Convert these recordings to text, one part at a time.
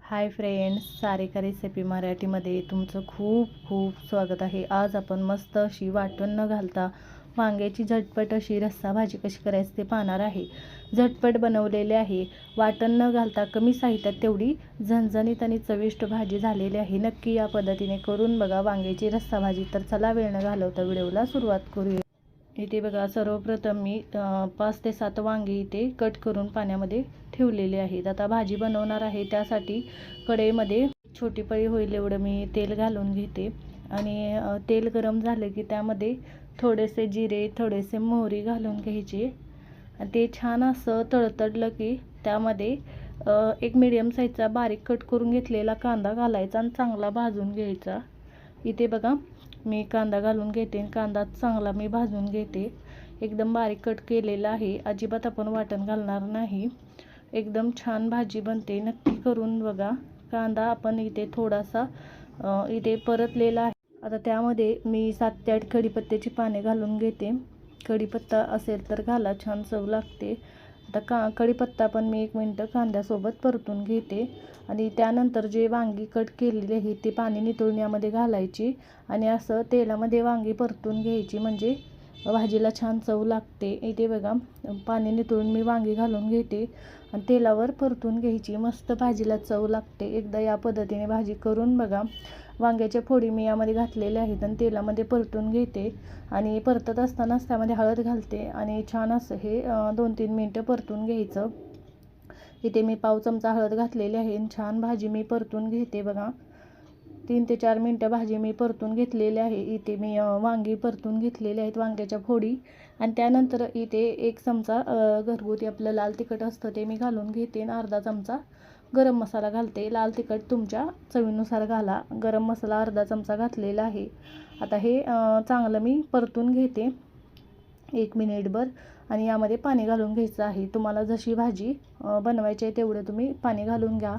Hi friends, Sarika recipe मराठीमध्ये तुमचं खूप खूप स्वागत आहे। आज आपण मस्त अशी वाटण न घालता वांग्याची झटपट अशी रस्सा भाजी कशी करायची ते पाहणार आहे। झटपट बनवलेले आहे, वाटण न घालता कमी साहित्यात तेवढी झणझणीत आणि चविष्ट भाजी झालेली आहे। नक्की या पद्धतीने करून बघा वांग्याची रस्सा भाजी। तर चला वेळ न घालवता व्हिडिओला सुरुवात करूया। इथे बघा, सर्वप्रथम मी 5 ते 7 वांगी इथे कट करून पाण्यामध्ये ठेवलेले आहेत। आता भाजी बनवणार आहे, त्यासाठी कढईमध्ये छोटी पळी होईल एवढं मी तेल घालून घेते आणि तेल गरम झाले की त्यामध्ये थोडेसे जिरे, थोडेसे मोहरी घालून घ्यायचे आणि ते छान असं तळतळलं की त्यामध्ये एक मीडियम साईजचा बारीक कट करून घेतलेला कांदा घालायचा आणि चांगला भाजून घ्यायचा। इथे बघा, मी कांदा घालून घेते, कांदा चांगला मी भाजून घेते। एकदम बारीक कट केलेला आहे, अजिबात आपण वाटण घालणार नाही। एकदम छान भाजी बनते, नक्की करून बघा। कांदा आपण इथे थोडासा इथे परतलेला आहे। आता त्यामध्ये मी 7 ते 8 कढीपत्त्याची पाने घालून घेते। कढीपत्ता असेल तर घाला, छान चव लागते। आता कढीपत्ता पण मी 1 मिनिट कांद्यासोबत परतून घेते आणि त्यानंतर जे वांगी कट केलेली आहे ते पाणी नितळून यामध्ये घालायची आणि असं तेलामध्ये वांगी परतून घ्यायची, म्हणजे भाजीला छान चव लागते। इथे बघा, पाणी नितळून मी वांगी घालून घेते आणि तेलावर परतून घ्यायची, मस्त भाजीला चव लागते। एकदा या पद्धतीने भाजी करून बघा। वांग्याच्या फोडी मी यामध्ये घातलेल्या आहेत आणि तेलामध्ये परतून घेते आणि परतत असतानाच त्यामध्ये हळद घालते आणि छान असं हे 2-3 मिनिटं परतून घ्यायचं। इथे मी पाव चमचा हळद घातलेली आहे आणि छान भाजी मी परतून घेते बघा। 3 ते 4 मिनिटं भाजी मी परतून घेतलेली आहे। इथे मी वांगी परतून घेतलेले आहेत, वांग्याच्या फोडी, आणि त्यानंतर इथे 1 चमचा घरगुती आपलं लाल तिखट असतं ते मी घालून घेते आणि अर्धा चमचा गरम मसाला घालते। लाल तिखट तुमच्या चवीनुसार घाला, गरम मसाला अर्धा चमचा घातलेला आहे। आता हे चांगलं मी परतून घेते 1 मिनिटभर आणि यामध्ये पाणी घालून घ्यायचं आहे। तुम्हाला जशी भाजी बनवायची आहे तेवढं तुम्ही पाणी घालून घ्या।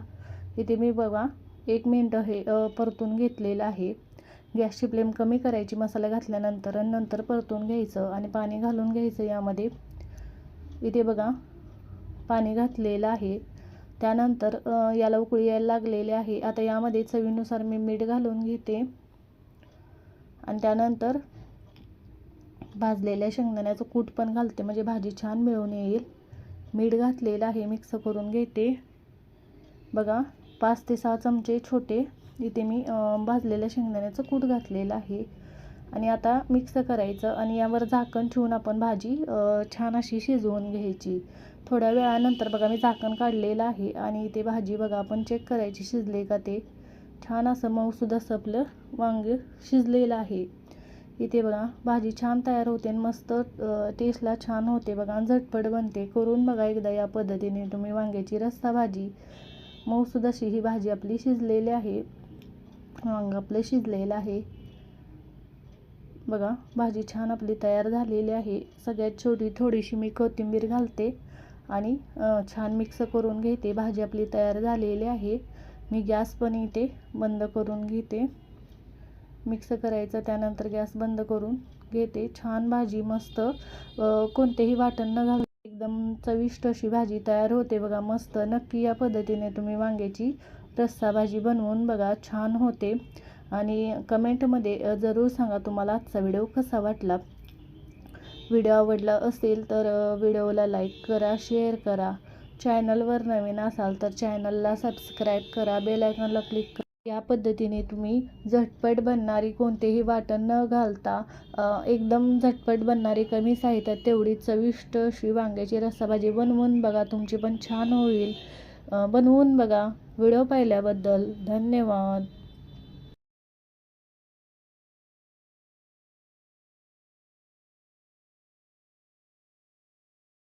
इथे मी बघा 1 मिनिट हे परतून घेतलेलं आहे। गॅसची फ्लेम कमी करायची मसाला घातल्यानंतर आणि नंतर परतून घ्यायचं आणि पाणी घालून घ्यायचं यामध्ये। इथे बघा, पाणी घातलेलं आहे, त्यानंतर याला उकळी यायला लागलेली आहे। आता यामध्ये चवीनुसार मी मीठ घालून घेते आणि त्यानंतर भाजलेल्या शेंगदाण्याचं कूट पण घालते, म्हणजे भाजी छान मिळून येईल। मीठ घातलेलं आहे, मिक्स करून घेते बघा। 5 ते 6 चमचे छोटे इथे मी भाजलेल्या शेंगदाण्याचं कूट घातलेलं आहे आणि आता मिक्स करायचं आणि यावर झाकण ठेवून आपण भाजी छान अशी शिजवून घ्यायची। थोड्या वेळानंतर बघा मी झाकण काढलेलं आहे आणि इथे भाजी बघा आपण चेक करायची शिजले का ते। छान असं मऊसूद असं आपलं वांगे शिजलेलं आहे। इथे बघा भाजी छान तयार होते आणि मस्त टेस्टला छान होते बघा, झटपट बनते। करून बघा एकदा या पद्धतीने तुम्ही वांग्याची रस्सा भाजी। मऊसूद अशी ही भाजी आपली शिजलेली आहे, वांग आपलं शिजलेलं आहे बघा। भाजी छान आपली तयार झालेली आहे। सगळ्यात छोटी थोडीशी मी कोथिंबीर घालते आणि छान मिक्स करून घेते। भाजी आपली तयार झालेली आहे। मी गॅस पण इथे बंद करून घेते, मिक्स करायचं, त्यानंतर गॅस बंद करून घेते। छान भाजी मस्त कोणतेही वाटण न घालता एकदम चविष्ट अशी भाजी तयार होते बघा, मस्त। नक्की या पद्धतीने तुम्ही वांग्याची रस्सा भाजी बनवून बघा, छान होते आणि कमेंटमध्ये जरूर सांगा तुम्हाला आजचा व्हिडिओ कसा वाटला। व्हिडिओ आवडला असेल तर व्हिडिओला लाईक करा, शेअर करा। चॅनलवर नवीन असाल तर चॅनलला सबस्क्राईब करा, बेल आयकॉनला क्लिक करा। या पद्धतीने तुम्ही झटपट बनणारी, कोणतेही वाटण न घालता एकदम झटपट बनणारी, कमी साहित्यात तेवढी चविष्ट अशी वांग्याची रस्सा भाजी बनवून बघा, तुमची पण छान होईल। बनवून बघा। व्हिडिओ पाहिल्याबद्दल धन्यवाद।